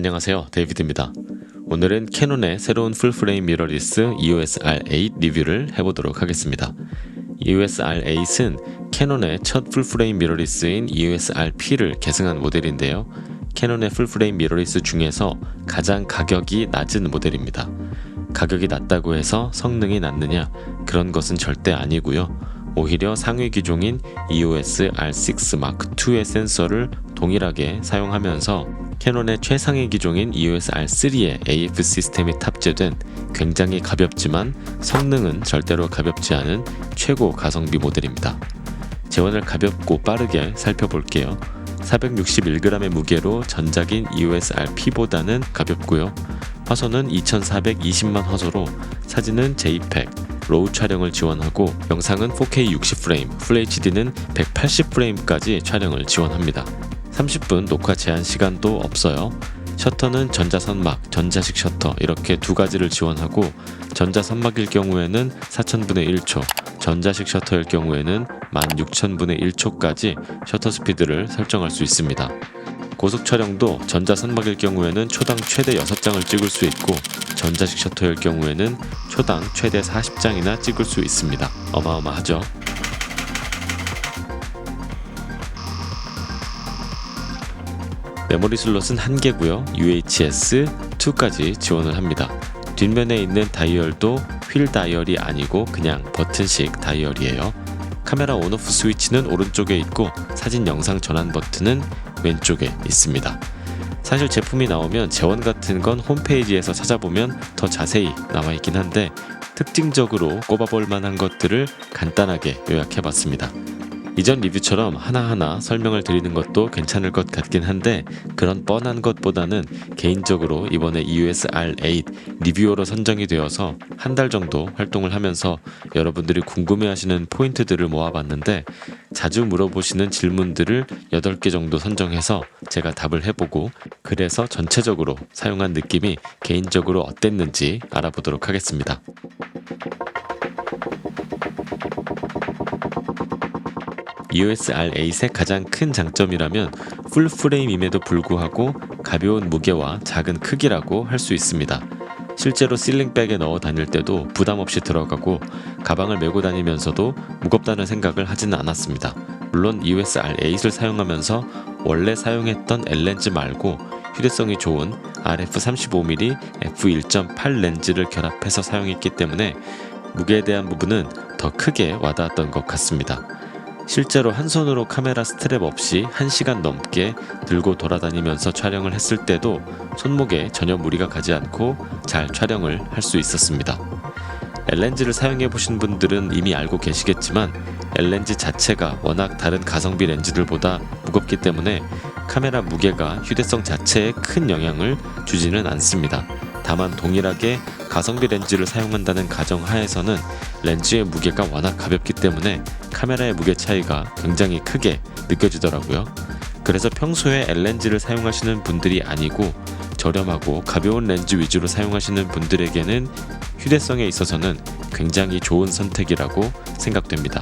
안녕하세요, 데이비드입니다. 오늘은 캐논의 새로운 풀프레임 미러리스 EOS R8 리뷰를 해보도록 하겠습니다. EOS R8은 캐논의 첫 풀프레임 미러리스인 EOS RP를 계승한 모델인데요. 캐논의 풀프레임 미러리스 중에서 가장 가격이 낮은 모델입니다. 가격이 낮다고 해서 성능이 낮느냐? 그런 것은 절대 아니고요. 오히려 상위 기종인 EOS R6 Mark II의 센서를 동일하게 사용하면서 캐논의 최상위 기종인 EOS R3의 AF 시스템이 탑재된 굉장히 가볍지만 성능은 절대로 가볍지 않은 최고 가성비 모델입니다. 재원을 가볍고 빠르게 살펴볼게요. 461g의 무게로 전작인 EOS RP보다는 가볍고요. 화소는 2420만 화소로 사진은 JPEG, 로우 촬영을 지원하고 영상은 4K 60프레임, FHD는 180프레임까지 촬영을 지원합니다. 30분 녹화 제한 시간도 없어요. 셔터는 전자선막, 전자식 셔터 이렇게 두 가지를 지원하고 전자선막일 경우에는 4000분의 1초, 전자식 셔터일 경우에는 16000분의 1초까지 셔터 스피드를 설정할 수 있습니다. 고속 촬영도 전자선막일 경우에는 초당 최대 6장을 찍을 수 있고 전자식 셔터일 경우에는 초당 최대 40장이나 찍을 수 있습니다. 어마어마하죠? 메모리 슬롯은 1개고요. UHS-2까지 지원을 합니다. 뒷면에 있는 다이얼도 휠 다이얼이 아니고 그냥 버튼식 다이얼이에요. 카메라 온오프 스위치는 오른쪽에 있고 사진 영상 전환 버튼은 왼쪽에 있습니다. 사실 제품이 나오면 재원 같은 건 홈페이지에서 찾아보면 더 자세히 나와 있긴 한데 특징적으로 꼽아볼 만한 것들을 간단하게 요약해봤습니다. 이전 리뷰처럼 하나하나 설명을 드리는 것도 괜찮을 것 같긴 한데 그런 뻔한 것보다는 개인적으로 이번에 EOS R8 리뷰어로 선정이 되어서 한 달 정도 활동을 하면서 여러분들이 궁금해하시는 포인트들을 모아봤는데 자주 물어보시는 질문들을 8개 정도 선정해서 제가 답을 해보고 그래서 전체적으로 사용한 느낌이 개인적으로 어땠는지 알아보도록 하겠습니다. EOS R8의 가장 큰 장점이라면 풀프레임임에도 불구하고 가벼운 무게와 작은 크기라고 할 수 있습니다. 실제로 실링백에 넣어 다닐 때도 부담 없이 들어가고 가방을 메고 다니면서도 무겁다는 생각을 하지는 않았습니다. 물론 EOS R8을 사용하면서 원래 사용했던 L렌즈 말고 휴대성이 좋은 RF35mm f1.8 렌즈를 결합해서 사용했기 때문에 무게에 대한 부분은 더 크게 와닿았던 것 같습니다. 실제로 한 손으로 카메라 스트랩 없이 1시간 넘게 들고 돌아다니면서 촬영을 했을 때도 손목에 전혀 무리가 가지 않고 잘 촬영을 할 수 있었습니다. L렌즈를 사용해 보신 분들은 이미 알고 계시겠지만 L렌즈 자체가 워낙 다른 가성비 렌즈들보다 무겁기 때문에 카메라 무게가 휴대성 자체에 큰 영향을 주지는 않습니다. 다만 동일하게 가성비 렌즈를 사용한다는 가정하에서는 렌즈의 무게가 워낙 가볍기 때문에 카메라의 무게 차이가 굉장히 크게 느껴지더라고요. 그래서 평소에 L렌즈를 사용하시는 분들이 아니고 저렴하고 가벼운 렌즈 위주로 사용하시는 분들에게는 휴대성에 있어서는 굉장히 좋은 선택이라고 생각됩니다.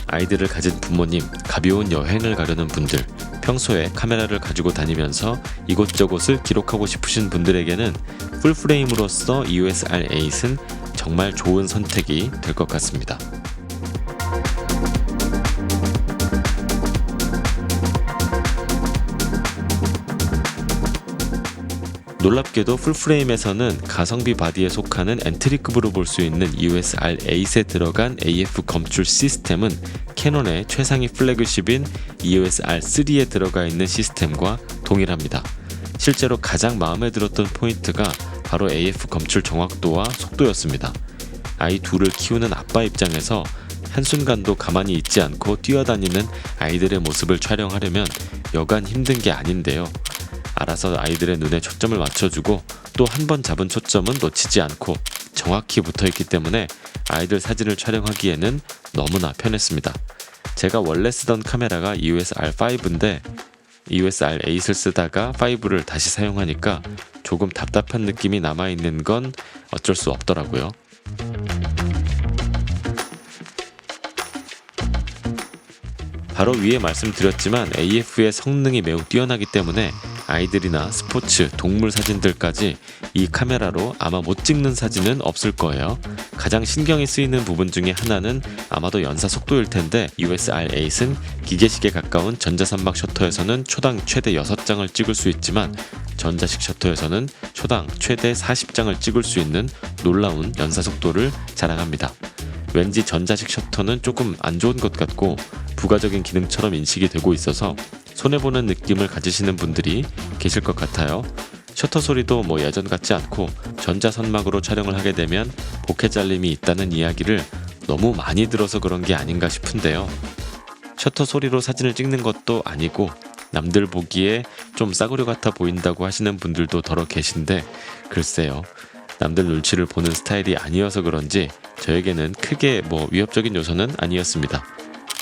아이들을 가진 부모님, 가벼운 여행을 가려는 분들, 평소에 카메라를 가지고 다니면서 이곳저곳을 기록하고 싶으신 분들에게는 풀프레임으로서 EOS R8은 정말 좋은 선택이 될 것 같습니다. 놀랍게도 풀프레임에서는 가성비 바디에 속하는 엔트리급으로 볼 수 있는 EOS R8에 들어간 AF 검출 시스템은 캐논의 최상위 플래그십인 EOS R3에 들어가 있는 시스템과 동일합니다. 실제로 가장 마음에 들었던 포인트가 바로 AF 검출 정확도와 속도였습니다. 아이 둘을 키우는 아빠 입장에서 한순간도 가만히 있지 않고 뛰어다니는 아이들의 모습을 촬영하려면 여간 힘든 게 아닌데요. 알아서 아이들의 눈에 초점을 맞춰주고 또 한 번 잡은 초점은 놓치지 않고 정확히 붙어있기 때문에 아이들 사진을 촬영하기에는 너무나 편했습니다. 제가 원래 쓰던 카메라가 EOS R5인데 EOS R8을 쓰다가 5를 다시 사용하니까 조금 답답한 느낌이 남아있는 건 어쩔 수 없더라고요. 바로 위에 말씀드렸지만 AF의 성능이 매우 뛰어나기 때문에 아이들이나 스포츠, 동물 사진들까지 이 카메라로 아마 못 찍는 사진은 없을 거예요. 가장 신경이 쓰이는 부분 중에 하나는 아마도 연사 속도일 텐데 EOS R8은 기계식에 가까운 전자산막 셔터에서는 초당 최대 6장을 찍을 수 있지만 전자식 셔터에서는 초당 최대 40장을 찍을 수 있는 놀라운 연사 속도를 자랑합니다. 왠지 전자식 셔터는 조금 안 좋은 것 같고 부가적인 기능처럼 인식이 되고 있어서 손해보는 느낌을 가지시는 분들이 계실 것 같아요. 셔터 소리도 뭐 예전 같지 않고 전자선막으로 촬영을 하게 되면 보케 잘림이 있다는 이야기를 너무 많이 들어서 그런 게 아닌가 싶은데요. 셔터 소리로 사진을 찍는 것도 아니고 남들 보기에 좀 싸구려 같아 보인다고 하시는 분들도 더러 계신데 글쎄요. 남들 눈치를 보는 스타일이 아니어서 그런지 저에게는 크게 뭐 위협적인 요소는 아니었습니다.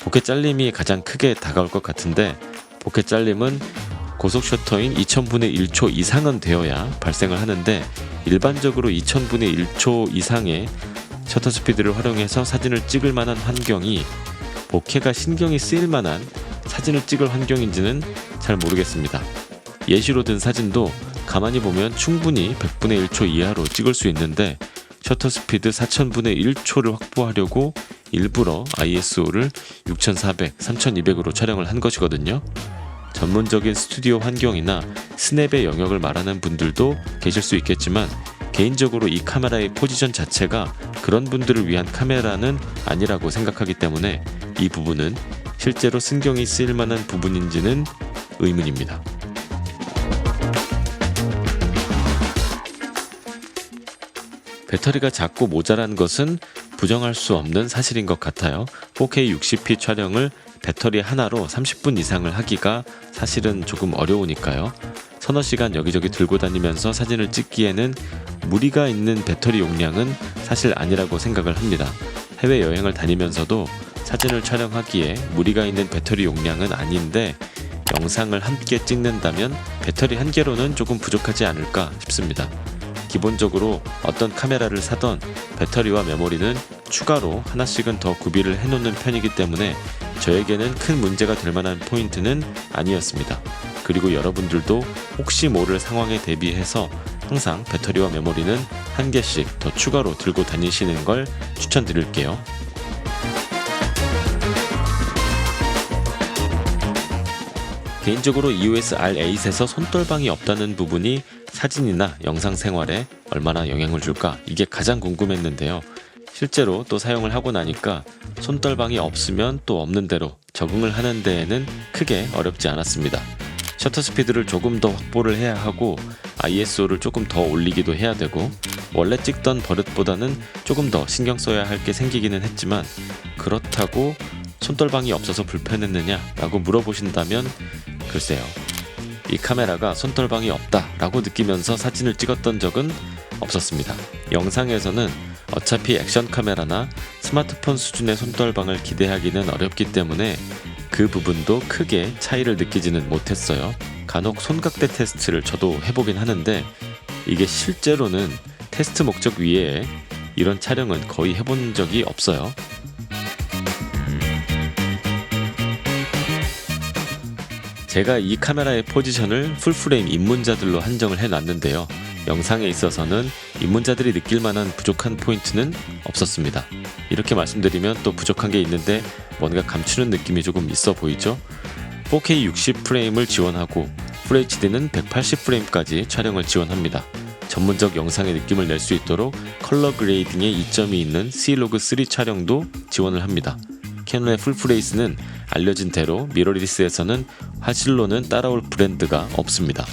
보케 잘림이 가장 크게 다가올 것 같은데 보케 잘림은 고속 셔터인 2000분의 1초 이상은 되어야 발생을 하는데 일반적으로 2000분의 1초 이상의 셔터 스피드를 활용해서 사진을 찍을 만한 환경이 보케가 신경이 쓰일 만한 사진을 찍을 환경인지는 잘 모르겠습니다. 예시로 든 사진도 가만히 보면 충분히 100분의 1초 이하로 찍을 수 있는데 셔터 스피드 4000분의 1초를 확보하려고 일부러 ISO를 6400, 3200으로 촬영을 한 것이거든요. 전문적인 스튜디오 환경이나 스냅의 영역을 말하는 분들도 계실 수 있겠지만 개인적으로 이 카메라의 포지션 자체가 그런 분들을 위한 카메라는 아니라고 생각하기 때문에 이 부분은 실제로 신경이 쓰일 만한 부분인지는 의문입니다. 배터리가 작고 모자란 것은 부정할 수 없는 사실인 것 같아요. 4K 60p 촬영을 배터리 하나로 30분 이상을 하기가 사실은 조금 어려우니까요. 서너 시간 여기저기 들고 다니면서 사진을 찍기에는 무리가 있는 배터리 용량은 사실 아니라고 생각을 합니다. 해외여행을 다니면서도 사진을 촬영하기에 무리가 있는 배터리 용량은 아닌데 영상을 함께 찍는다면 배터리 한 개로는 조금 부족하지 않을까 싶습니다. 기본적으로 어떤 카메라를 사던 배터리와 메모리는 추가로 하나씩은 더 구비를 해놓는 편이기 때문에 저에게는 큰 문제가 될 만한 포인트는 아니었습니다. 그리고 여러분들도 혹시 모를 상황에 대비해서 항상 배터리와 메모리는 한 개씩 더 추가로 들고 다니시는 걸 추천드릴게요. 개인적으로 EOS R8에서 손떨방이 없다는 부분이 사진이나 영상 생활에 얼마나 영향을 줄까 이게 가장 궁금했는데요. 실제로 또 사용을 하고 나니까 손떨방이 없으면 또 없는 대로 적응을 하는 데에는 크게 어렵지 않았습니다. 셔터 스피드를 조금 더 확보를 해야 하고 ISO를 조금 더 올리기도 해야 되고 원래 찍던 버릇보다는 조금 더 신경 써야 할 게 생기기는 했지만 그렇다고 손떨방이 없어서 불편했느냐 라고 물어보신다면 글쎄요. 이 카메라가 손떨방이 없다 라고 느끼면서 사진을 찍었던 적은 없었습니다. 영상에서는 어차피 액션 카메라나 스마트폰 수준의 손떨방을 기대하기는 어렵기 때문에 그 부분도 크게 차이를 느끼지는 못했어요. 간혹 손각대 테스트를 저도 해보긴 하는데 이게 실제로는 테스트 목적 위에 이런 촬영은 거의 해본 적이 없어요. 제가 이 카메라의 포지션을 풀프레임 입문자들로 한정을 해놨는데요. 영상에 있어서는 입문자들이 느낄 만한 부족한 포인트는 없었습니다. 이렇게 말씀드리면 또 부족한 게 있는데 뭔가 감추는 느낌이 조금 있어 보이죠? 4K 60프레임을 지원하고 FHD는 180프레임까지 촬영을 지원합니다. 전문적 영상의 느낌을 낼 수 있도록 컬러 그레이딩에 이점이 있는 C-Log3 촬영도 지원을 합니다. 캐논의 풀프레이스는 알려진 대로 미러리스에서는 화질로는 따라올 브랜드가 없습니다.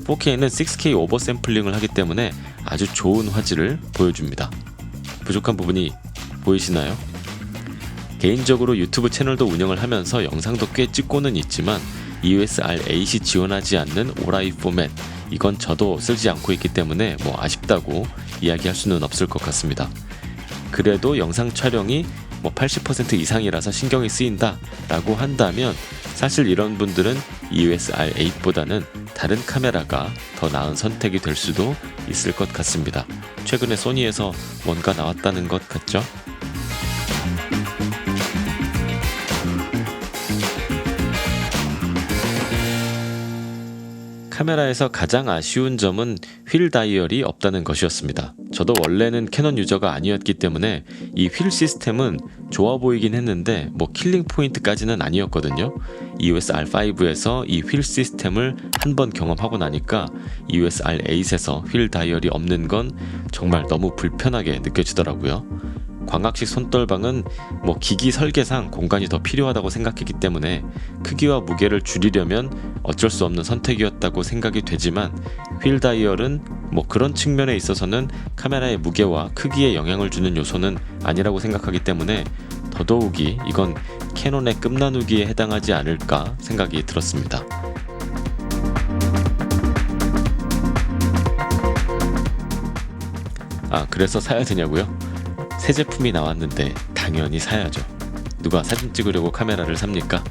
4K는 6K 오버 샘플링을 하기 때문에 아주 좋은 화질을 보여줍니다. 부족한 부분이 보이시나요? 개인적으로 유튜브 채널도 운영을 하면서 영상도 꽤 찍고는 있지만 EOS R8이 지원하지 않는 오라이 포맷 이건 저도 쓰지 않고 있기 때문에 뭐 아쉽다고 이야기할 수는 없을 것 같습니다. 그래도 영상 촬영이 80% 이상이라서 신경이 쓰인다 라고 한다면 사실 이런 분들은 EOS R8보다는 다른 카메라가 더 나은 선택이 될 수도 있을 것 같습니다. 최근에 소니에서 뭔가 나왔다는 것 같죠? 카메라에서 가장 아쉬운 점은 휠 다이얼이 없다는 것이었습니다. 저도 원래는 캐논 유저가 아니었기 때문에 이 휠 시스템은 좋아 보이긴 했는데 뭐 킬링 포인트까지는 아니었거든요. EOS R5에서 이 휠 시스템을 한번 경험하고 나니까 EOS R8에서 휠 다이얼이 없는 건 정말 너무 불편하게 느껴지더라고요. 광학식 손떨방은 뭐 기기 설계상 공간이 더 필요하다고 생각했기 때문에 크기와 무게를 줄이려면 어쩔 수 없는 선택이었다고 생각이 되지만 휠 다이얼은 뭐 그런 측면에 있어서는 카메라의 무게와 크기에 영향을 주는 요소는 아니라고 생각하기 때문에 더더욱이 이건 캐논의 끝나누기에 해당하지 않을까 생각이 들었습니다. 그래서 사야 되냐고요? 새 제품이 나왔는데 당연히 사야죠. 누가 사진 찍으려고 카메라를 삽니까?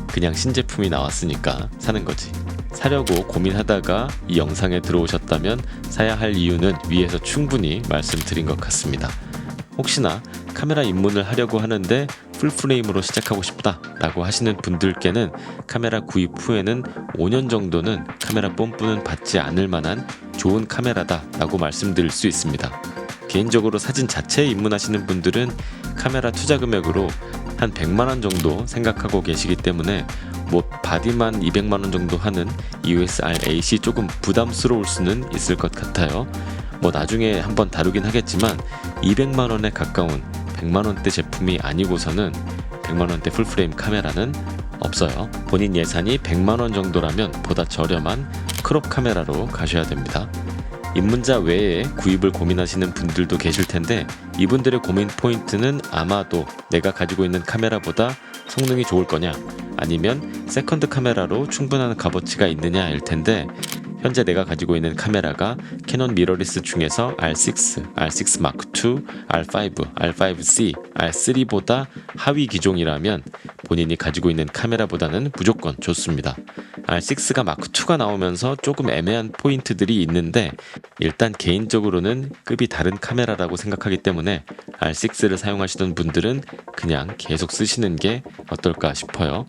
그냥 신제품이 나왔으니까 사는 거지. 사려고 고민하다가 이 영상에 들어오셨다면 사야 할 이유는 위에서 충분히 말씀드린 것 같습니다. 혹시나 카메라 입문을 하려고 하는데 풀프레임으로 시작하고 싶다 라고 하시는 분들께는 카메라 구입 후에는 5년 정도는 카메라 뽐뿌는 받지 않을 만한 좋은 카메라다 라고 말씀드릴 수 있습니다. 개인적으로 사진 자체에 입문하시는 분들은 카메라 투자 금액으로 한 100만원 정도 생각하고 계시기 때문에 뭐 바디만 200만원 정도 하는 EOS R8이 조금 부담스러울 수는 있을 것 같아요. 뭐 나중에 한번 다루긴 하겠지만 200만원에 가까운 100만원대 제품이 아니고서는 100만원대 풀프레임 카메라는 없어요. 본인 예산이 100만원 정도라면 보다 저렴한 크롭 카메라로 가셔야 됩니다. 입문자 외에 구입을 고민하시는 분들도 계실 텐데 이분들의 고민 포인트는 아마도 내가 가지고 있는 카메라보다 성능이 좋을 거냐 아니면 세컨드 카메라로 충분한 값어치가 있느냐일 텐데 현재 내가 가지고 있는 카메라가 캐논 미러리스 중에서 R6, R6 Mark II, R5, R5C, R3보다 하위 기종이라면 본인이 가지고 있는 카메라보다는 무조건 좋습니다. R6가 마크 2가 나오면서 조금 애매한 포인트들이 있는데 일단 개인적으로는 급이 다른 카메라라고 생각하기 때문에 R6를 사용하시던 분들은 그냥 계속 쓰시는 게 어떨까 싶어요.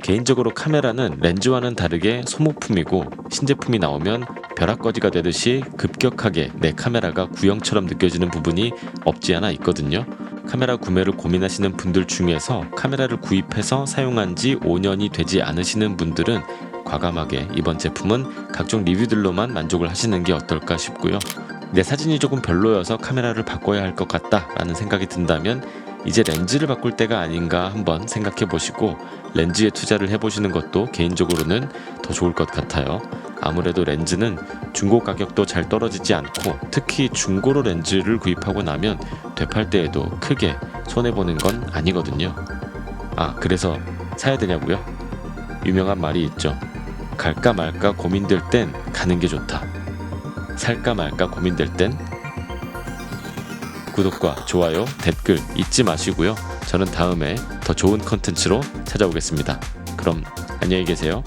개인적으로 카메라는 렌즈와는 다르게 소모품이고 신제품이 나오면 벼락거지가 되듯이 급격하게 내 카메라가 구형처럼 느껴지는 부분이 없지 않아 있거든요. 카메라 구매를 고민하시는 분들 중에서 카메라를 구입해서 사용한 지 5년이 되지 않으시는 분들은 과감하게 이번 제품은 각종 리뷰들로만 만족을 하시는 게 어떨까 싶고요. 내 사진이 조금 별로여서 카메라를 바꿔야 할 것 같다 라는 생각이 든다면 이제 렌즈를 바꿀 때가 아닌가 한번 생각해 보시고 렌즈에 투자를 해보시는 것도 개인적으로는 더 좋을 것 같아요. 아무래도 렌즈는 중고 가격도 잘 떨어지지 않고 특히 중고로 렌즈를 구입하고 나면 되팔 때에도 크게 손해보는 건 아니거든요. 그래서 사야 되냐고요? 유명한 말이 있죠. 갈까 말까 고민될 땐 가는 게 좋다. 살까 말까 고민될 땐 구독과 좋아요, 댓글 잊지 마시고요. 저는 다음에 더 좋은 컨텐츠로 찾아오겠습니다. 그럼 안녕히 계세요.